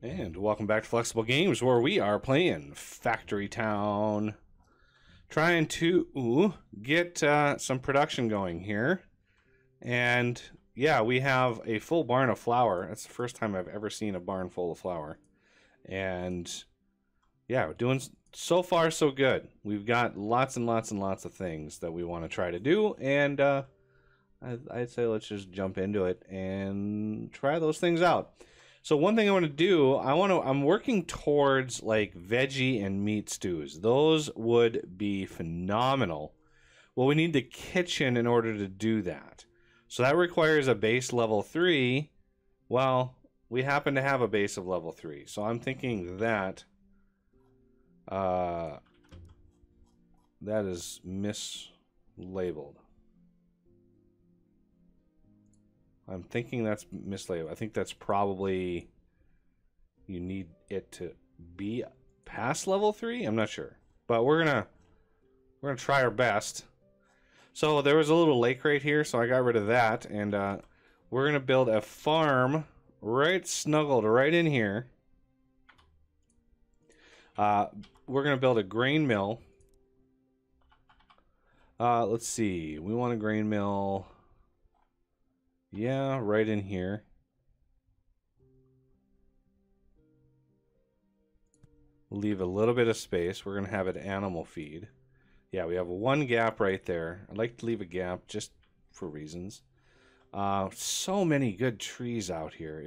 And welcome back to Flexible Games, where we are playing Factory Town. Trying to get some production going here. And yeah, we have a full barn of flour. That's the first time I've ever seen a barn full of flour. And yeah, we're doing so far so good. We've got lots and lots and lots of things that we want to try to do. And I'd say let's just jump into it and try those things out. So one thing I want to do, I'm working towards like veggie and meat stews. Those would be phenomenal. Well, we need the kitchen in order to do that. So that requires a base level 3. Well, we happen to have a base of level 3. So I'm thinking that that is mislabeled. I'm thinking that's mislabeled. I think that's probably you need it to be past level 3. I'm not sure, but we're gonna try our best. So there was a little lake right here, so I got rid of that, and we're gonna build a farm right snuggled right in here. We're gonna build a grain mill. Let's see. We want a grain mill. Yeah, right in here. Leave a little bit of space. We're going to have it animal feed. Yeah, we have one gap right there. I'd like to leave a gap just for reasons. So many good trees out here.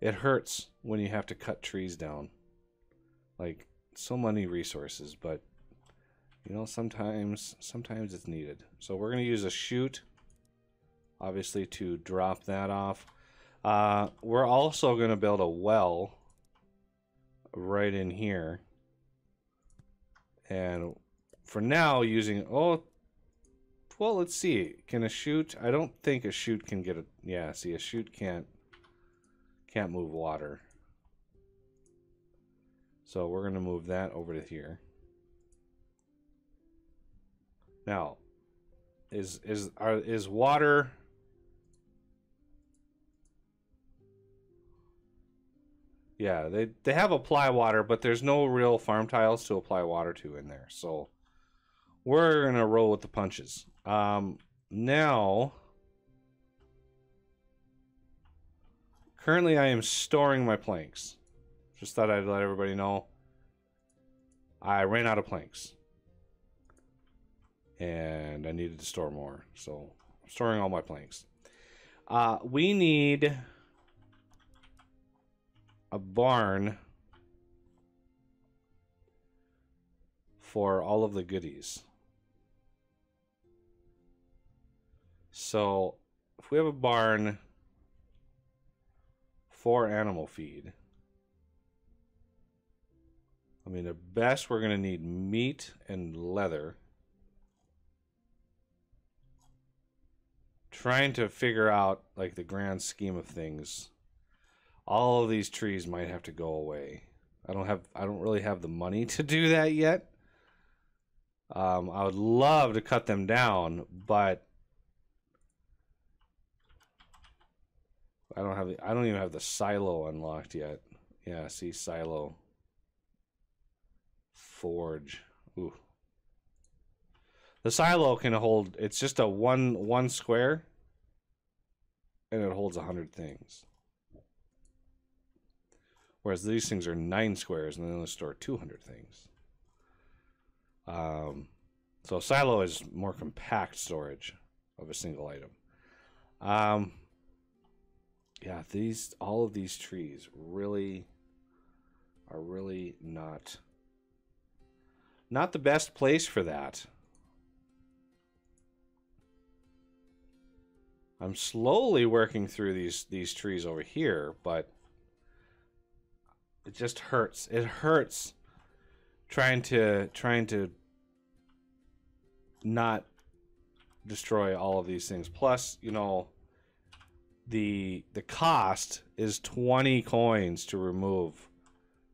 It hurts when you have to cut trees down. Like, so many resources, but you know, sometimes it's needed. So we're going to use a chute, obviously, to drop that off. We're also going to build a well right in here. And for now, using... well, let's see. Can a chute... I don't think a chute can get a... Yeah, see, a chute can't move water. So we're going to move that over to here. Now, is water... Yeah, they have apply water, but there's no real farm tiles to apply water to in there. So we're going to roll with the punches. Now, currently I am storing my planks. Just thought I'd let everybody know. I ran out of planks. And I needed to store more. So I'm storing all my planks. We need a barn for all of the goodies. So if we have a barn for animal feed, I mean, the best, we're going to need meat and leather. Trying to figure out like the grand scheme of things. All of these trees might have to go away. I don't really have the money to do that yet. I would love to cut them down, but I don't even have the silo unlocked yet. Yeah, see, silo. Forge. Ooh. The silo can hold, it's just a one square, and it holds 100 things. Whereas these things are 9 squares, and they only store 200 things. So silo is more compact storage of a single item. Yeah, all of these trees really are really not the best place for that. I'm slowly working through these trees over here, but it just hurts. It hurts trying to not destroy all of these things. Plus, you know, the cost is 20 coins to remove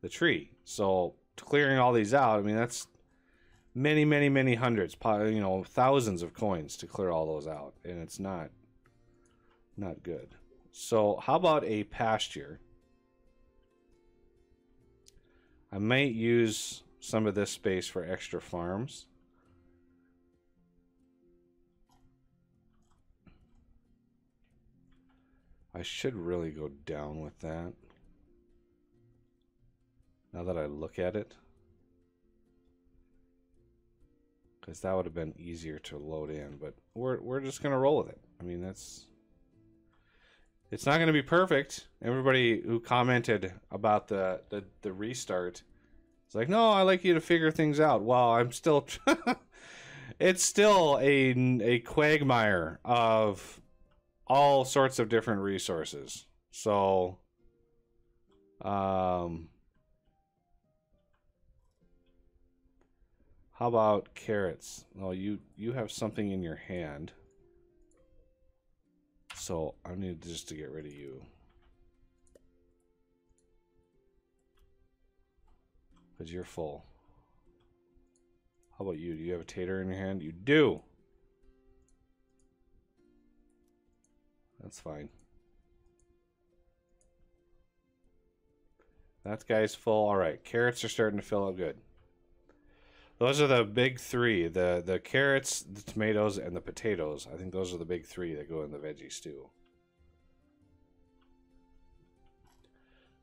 the tree. So clearing all these out, I mean, that's many hundreds, you know, thousands of coins to clear all those out, and it's not good. So how about a pasture? I might use some of this space for extra farms. I should really go down with that. Now that I look at it. Because that would have been easier to load in. But we're just going to roll with it. I mean, it's not going to be perfect. Everybody who commented about the restart is like, no, I like you to figure things out. Well, I'm still... it's still a quagmire of all sorts of different resources. So, how about carrots? Oh, you have something in your hand. So I need just to get rid of you. Because you're full. How about you? Do you have a tater in your hand? You do! That's fine. That guy's full. Alright, carrots are starting to fill up good. Those are the big three. The carrots, the tomatoes, and the potatoes. I think those are the big three that go in the veggie stew.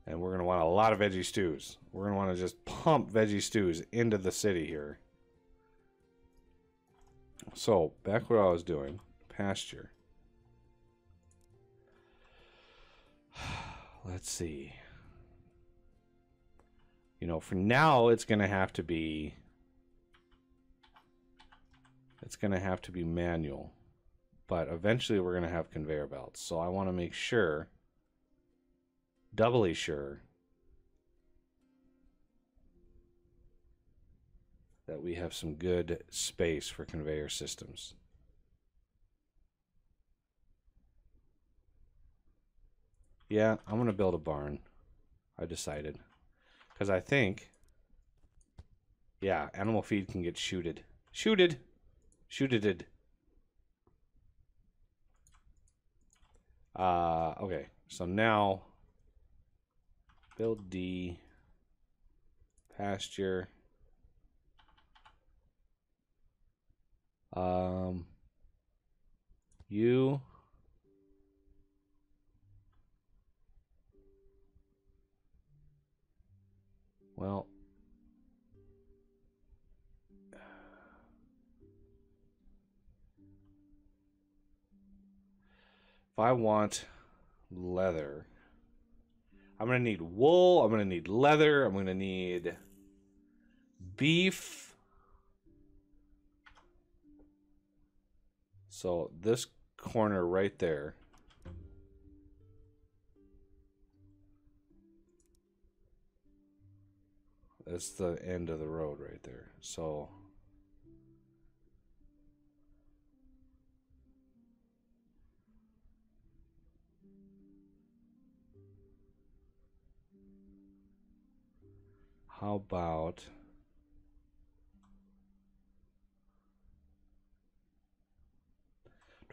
And we're going to want a lot of veggie stews. We're going to want to just pump veggie stews into the city here. So, back what I was doing. Pasture. Let's see. You know, for now, it's going to have to be... It's going to have to be manual. But eventually we're going to have conveyor belts. So I want to make sure, doubly sure, that we have some good space for conveyor systems. Yeah, I'm going to build a barn. I decided. Because I think, yeah, animal feed can get shooted. Shooted! Shooted. Okay, so now build D, pasture. You. Well. If I want leather, I'm going to need wool, I'm going to need leather, I'm going to need beef. So this corner right there. That's the end of the road right there. So how about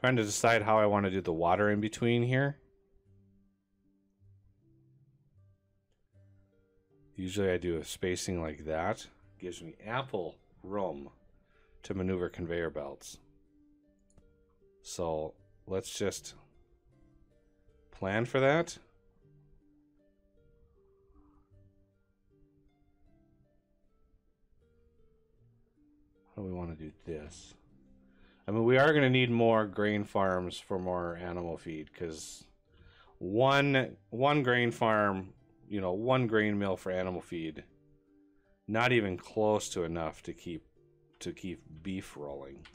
trying to decide how I want to do the water in between here. Usually I do a spacing like that. Gives me ample room to maneuver conveyor belts. So let's just plan for that. How do we want to do this? I mean, we are going to need more grain farms for more animal feed, because one grain farm, you know, one grain mill for animal feed, not even close to enough to keep beef rolling.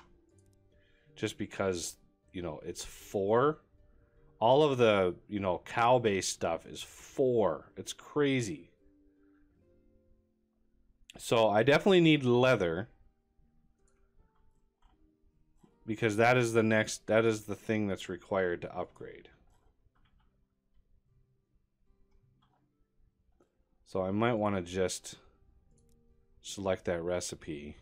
Just because, you know, it's 4. All of the, you know, cow-based stuff is 4. It's crazy. So I definitely need leather, because that is the thing that's required to upgrade. So I might want to just select that recipe.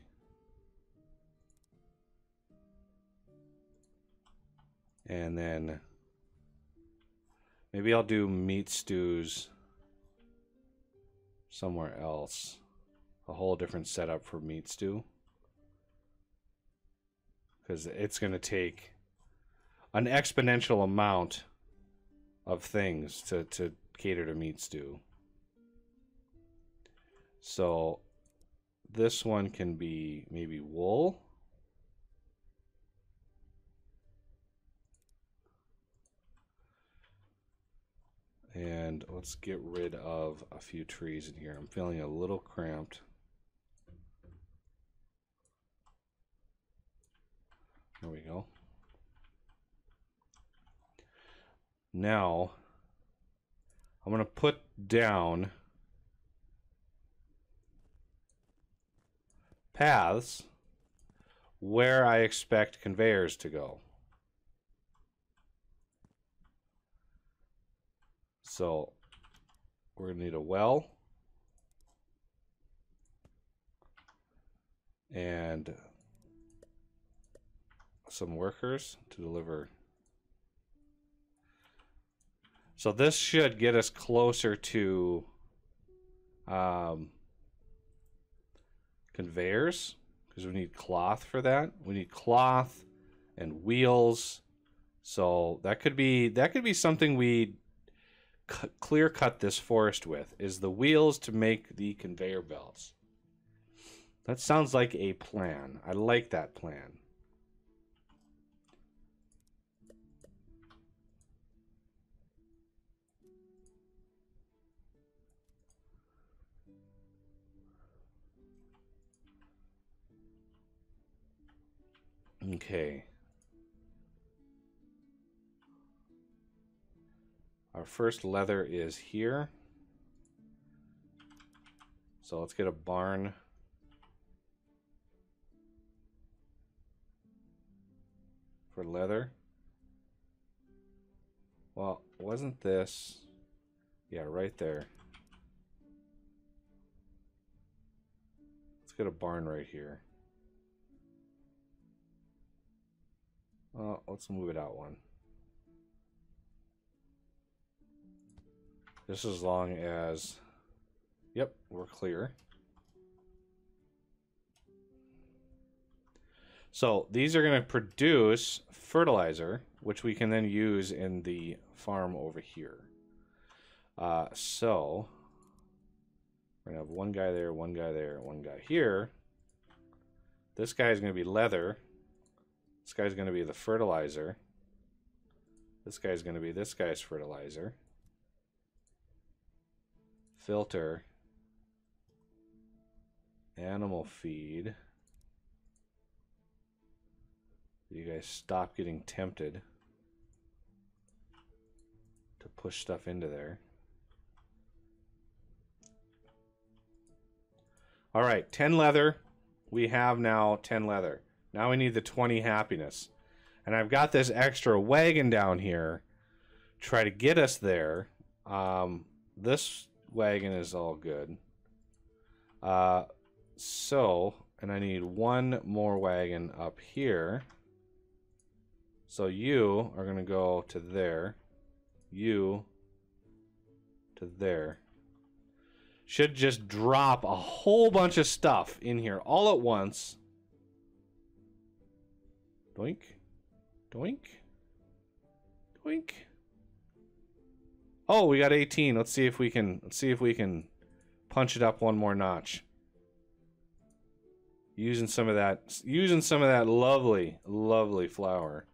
And then maybe I'll do meat stews somewhere else. A whole different setup for meat stew. Because it's going to take an exponential amount of things to cater to meat stew. So this one can be maybe wool. And let's get rid of a few trees in here. I'm feeling a little cramped. There we go. Now, I'm going to put down paths where I expect conveyors to go. So, we're going to need a well and some workers to deliver. So this should get us closer to conveyors, because we need cloth for that. We need cloth and wheels. So that could be something we clear cut this forest with, is the wheels to make the conveyor belts. That sounds like a plan. I like that plan. Okay. Our first leather is here. So let's get a barn. For leather. Well, wasn't this? Yeah, right there. Let's get a barn right here. Well, let's move it out one. Just as long as, yep, we're clear. So these are going to produce fertilizer, which we can then use in the farm over here. So we're going to have one guy there, one guy there, one guy here. This guy is going to be leather. This guy's going to be the fertilizer. This guy's going to be this guy's fertilizer. Filter. Animal feed. You guys stop getting tempted to push stuff into there. All right, 10 leather. We have now 10 leather. Now we need the 20 happiness. And I've got this extra wagon down here. Try to get us there. This wagon is all good. And I need one more wagon up here. So you are going to go to there. You to there. Should just drop a whole bunch of stuff in here all at once. Doink. Doink. Doink. Oh, we got 18. Let's see if we can punch it up one more notch. Using some of that lovely, lovely flour.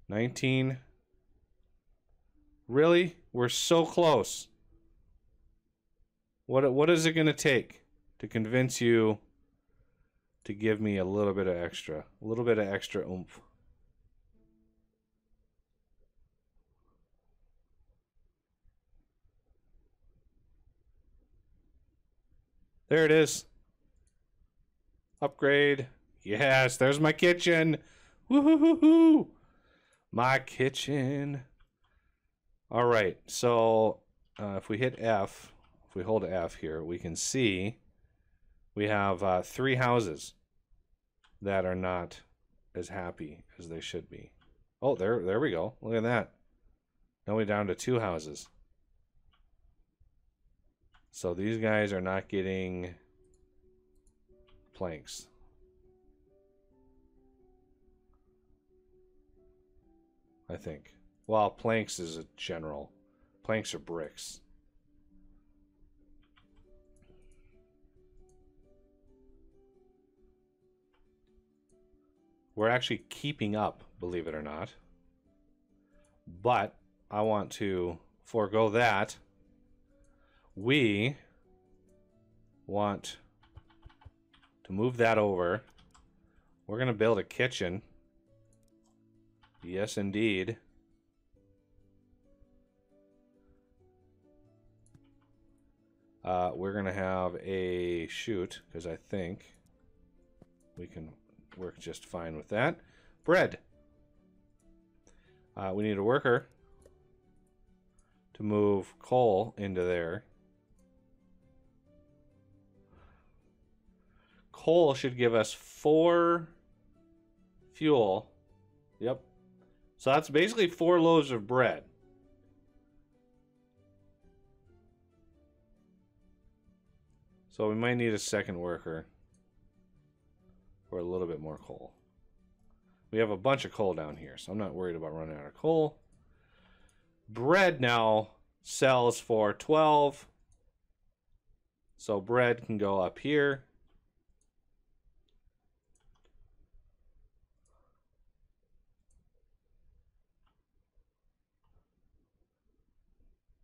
19. Really? We're so close. What is it going to take to convince you to give me a little bit of extra oomph? There it is. Upgrade. Yes, there's my kitchen. Woo-hoo-hoo-hoo. My kitchen. All right, so if we hit F, if we hold F here, we can see we have 3 houses that are not as happy as they should be. Oh, there we go. Look at that. Now we're down to 2 houses. So these guys are not getting planks. I think. Well, planks is a general. Planks are bricks. We're actually keeping up, believe it or not. But I want to forego that. We want to move that over. We're going to build a kitchen. Yes, indeed. We're going to have a shoot, because I think we can work just fine with that. Bread. We need a worker to move coal into there. Coal should give us 4 fuel. Yep. So that's basically 4 loaves of bread. So we might need a second worker for a little bit more coal. We have a bunch of coal down here, so I'm not worried about running out of coal. Bread now sells for 12. So bread can go up here.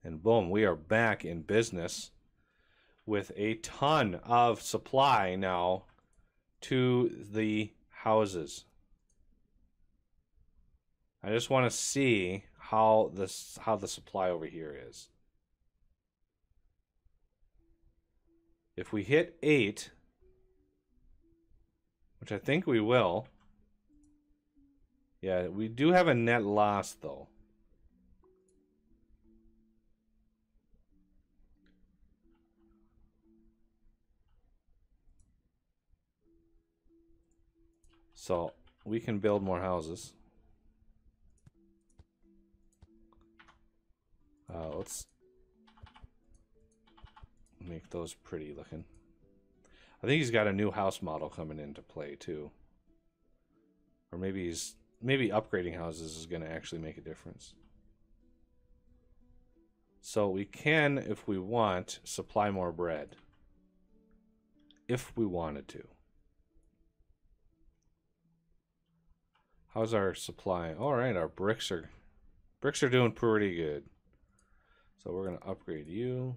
And boom, we are back in business with a ton of supply now to the houses. I just want to see how the supply over here is. If we hit 8, which I think we will. Yeah, we do have a net loss though. So we can build more houses. Let's make those pretty looking. I think he's got a new house model coming into play too. Or maybe upgrading houses is going to actually make a difference. So we can, if we want, supply more bread. If we wanted to. How's our supply? All right, our bricks are doing pretty good. So we're going to upgrade you,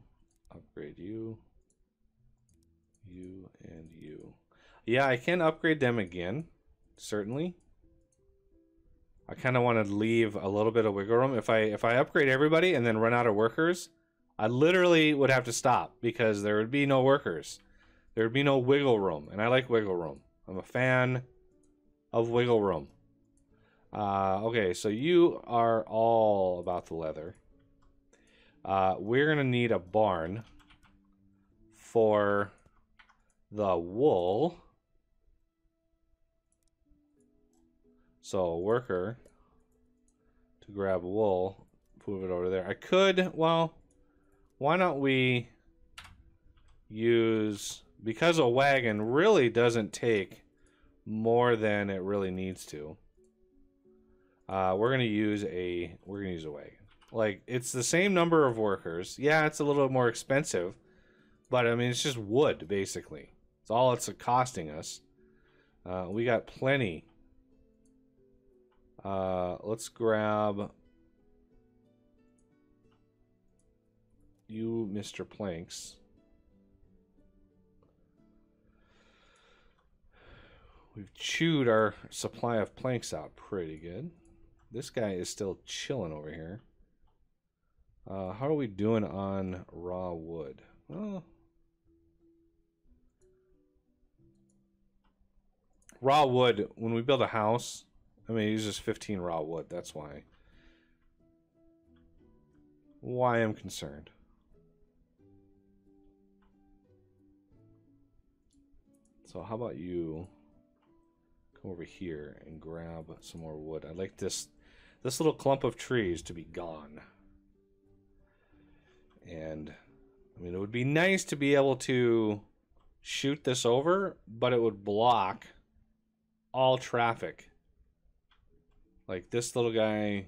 you, and you. Yeah, I can upgrade them again, certainly. I kind of want to leave a little bit of wiggle room. If I upgrade everybody and then run out of workers, I literally would have to stop because there would be no workers. There would be no wiggle room, and I like wiggle room. I'm a fan of wiggle room. Okay, so you are all about the leather. We're going to need a barn for the wool. So a worker to grab wool, move it over there. I could, well, why don't we use, because a wagon really doesn't take more than it really needs to. We're gonna use a wagon. Like, it's the same number of workers. Yeah, it's a little more expensive, but I mean, it's just wood basically. It's all it's costing us. We got plenty. Let's grab you, Mr. Planks. We've chewed our supply of planks out pretty good. This guy is still chilling over here. How are we doing on raw wood? Well, raw wood, when we build a house, I mean, it uses 15 raw wood. That's why I'm concerned. So how about you come over here and grab some more wood? I'd like this little clump of trees to be gone. And I mean, it would be nice to be able to shoot this over, but it would block all traffic. Like this little guy.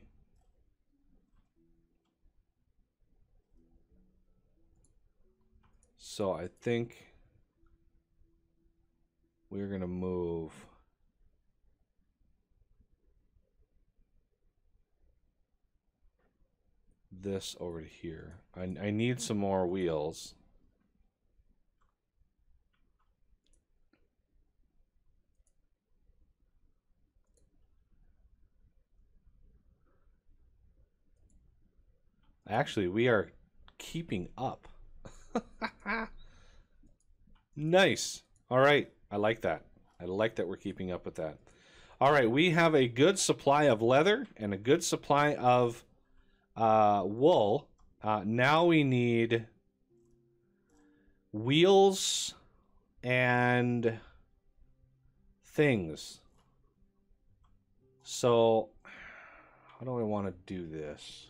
So I think we're going to move this over to here. I need some more wheels. Actually, we are keeping up. Nice. All right. I like that. I like that we're keeping up with that. All right. We have a good supply of leather and a good supply of wool. Now we need wheels and things. So how do I want to do this?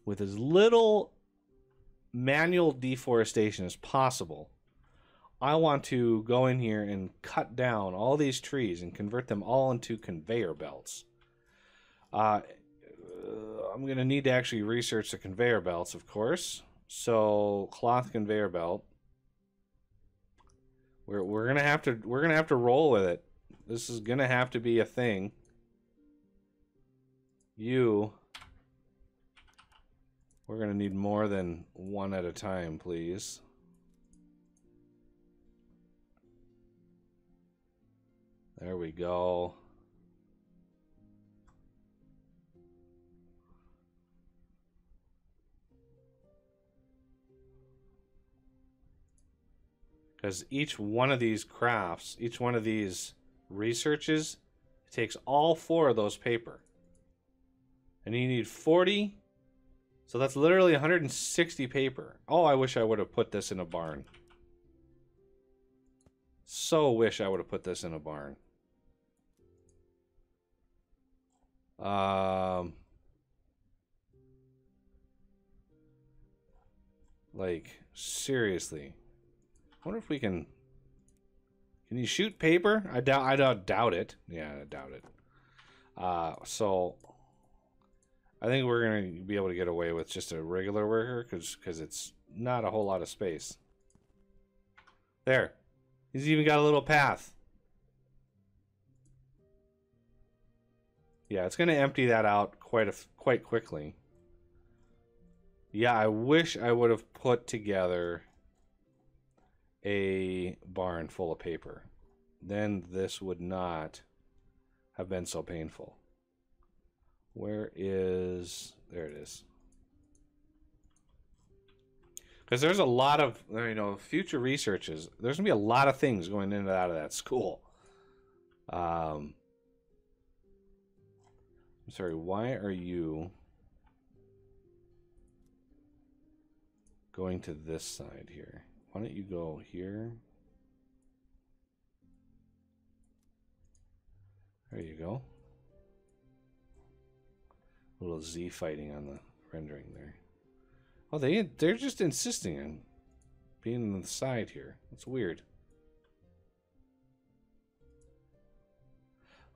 With as little manual deforestation as possible, I want to go in here and cut down all these trees and convert them all into conveyor belts. I'm going to need to actually research the conveyor belts, of course. So, cloth conveyor belt. We're going to have to roll with it. This is going to have to be a thing. We're going to need more than one at a time, please. There we go. Because each one of these crafts, each one of these researches, it takes all 4 of those paper. And you need 40. So that's literally 160 paper. Oh, I wish I would have put this in a barn. So wish I would have put this in a barn. Like, seriously. I wonder if we can... Can you shoot paper? I doubt it. Yeah, I doubt it. So... I think we're going to be able to get away with just a regular worker because it's not a whole lot of space. There. He's even got a little path. Yeah, it's going to empty that out quite quickly. Yeah, I wish I would have put together a barn full of paper. Then this would not have been so painful. Where is... There it is. Because there's a lot of, you know, future researches. There's going to be a lot of things going in and out of that school. I'm sorry, why are you going to this side here? Why don't you go here? There you go. A little Z fighting on the rendering there. Oh, they're just insisting on being on the side here. That's weird.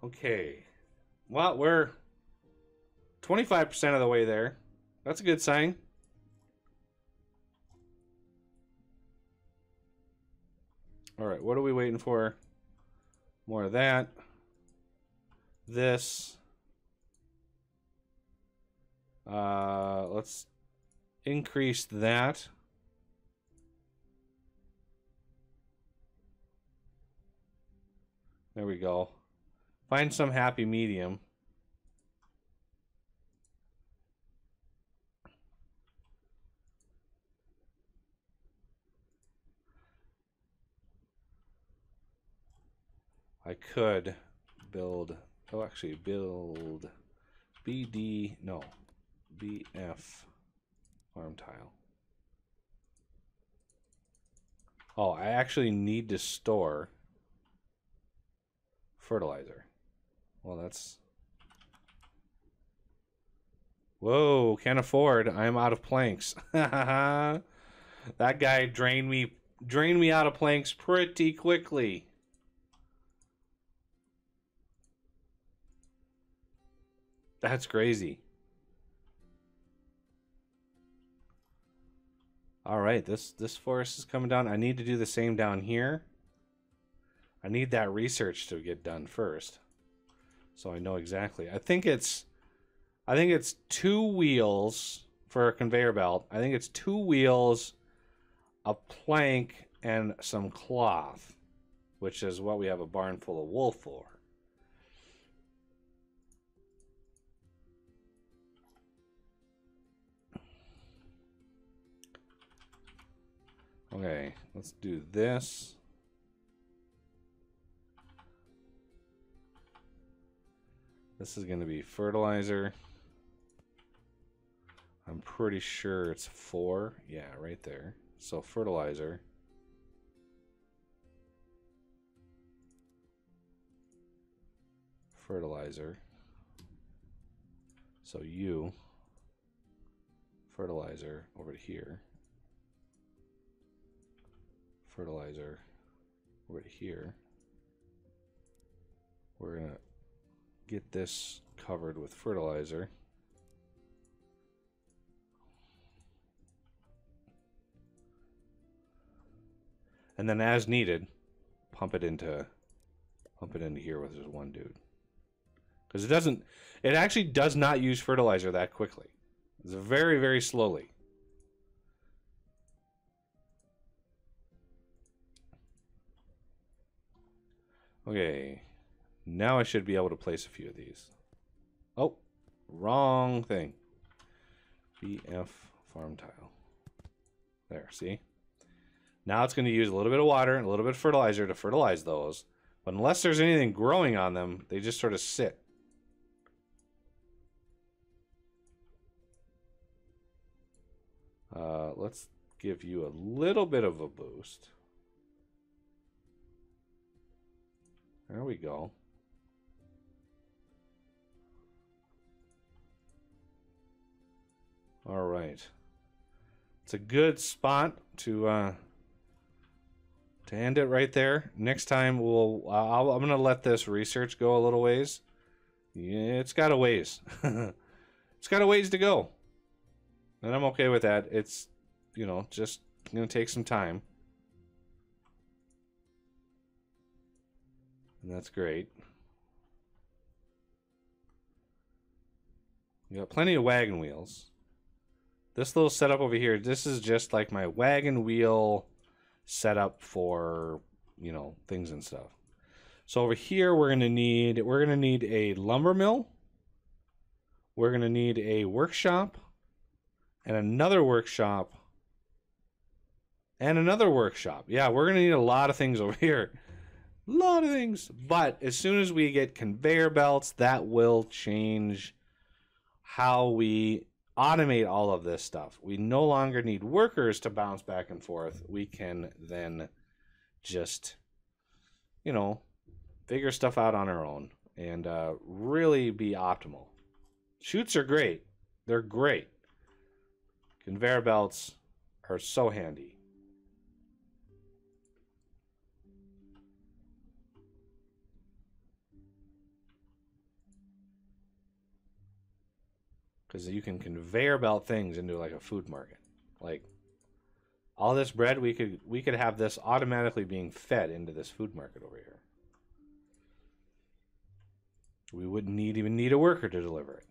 Okay. Well, we're 25% of the way there. That's a good sign. All right, what are we waiting for? More of that. This. Let's increase that. There we go. Find some happy medium. I could build, oh, actually build BD, no, BF farm tile. Oh, I actually need to store fertilizer. Well, that's Whoa, can't afford. I'm out of planks. That guy drained me out of planks pretty quickly. That's crazy. All right, this forest is coming down. I need to do the same down here. I need that research to get done first, so I know exactly. I think it's 2 wheels for a conveyor belt. I think it's 2 wheels, a plank, and some cloth, which is what we have a barn full of wool for. Okay, let's do this. This is going to be fertilizer. I'm pretty sure it's 4. Yeah, right there. So fertilizer. Fertilizer. So you. Fertilizer over to here. Fertilizer over to here. We're going to get this covered with fertilizer. And then as needed, pump it into here with just one dude. Because it actually does not use fertilizer that quickly. It's very, very slowly. Okay, now I should be able to place a few of these. Oh, wrong thing. BF farm tile. There, see? Now it's going to use a little bit of water and a little bit of fertilizer to fertilize those. But unless there's anything growing on them, they just sort of sit. Let's give you a little bit of a boost. There we go. All right. It's a good spot to end it right there. Next time I'm gonna let this research go a little ways. Yeah, it's got a ways. It's got a ways to go, and I'm okay with that. It's, you know, just gonna take some time. And that's great. You got plenty of wagon wheels. This little setup over here, this is just like my wagon wheel setup for, you know, things and stuff. So over here we're gonna need a lumber mill. We're gonna need a workshop and another workshop and another workshop. Yeah, we're gonna need a lot of things over here. A lot of things. But as soon as we get conveyor belts, that will change how we automate all of this stuff. We no longer need workers to bounce back and forth. We can then just, you know, figure stuff out on our own and really be optimal. Chutes are great. They're great. Conveyor belts are so handy. Because you can conveyor belt things into like a food market. Like all this bread, we could have this automatically being fed into this food market over here. We wouldn't even need a worker to deliver it.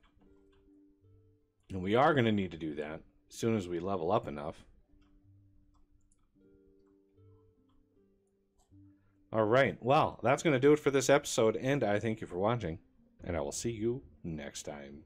And we are going to need to do that as soon as we level up enough. All right. Well, that's going to do it for this episode, and I thank you for watching, and I will see you next time.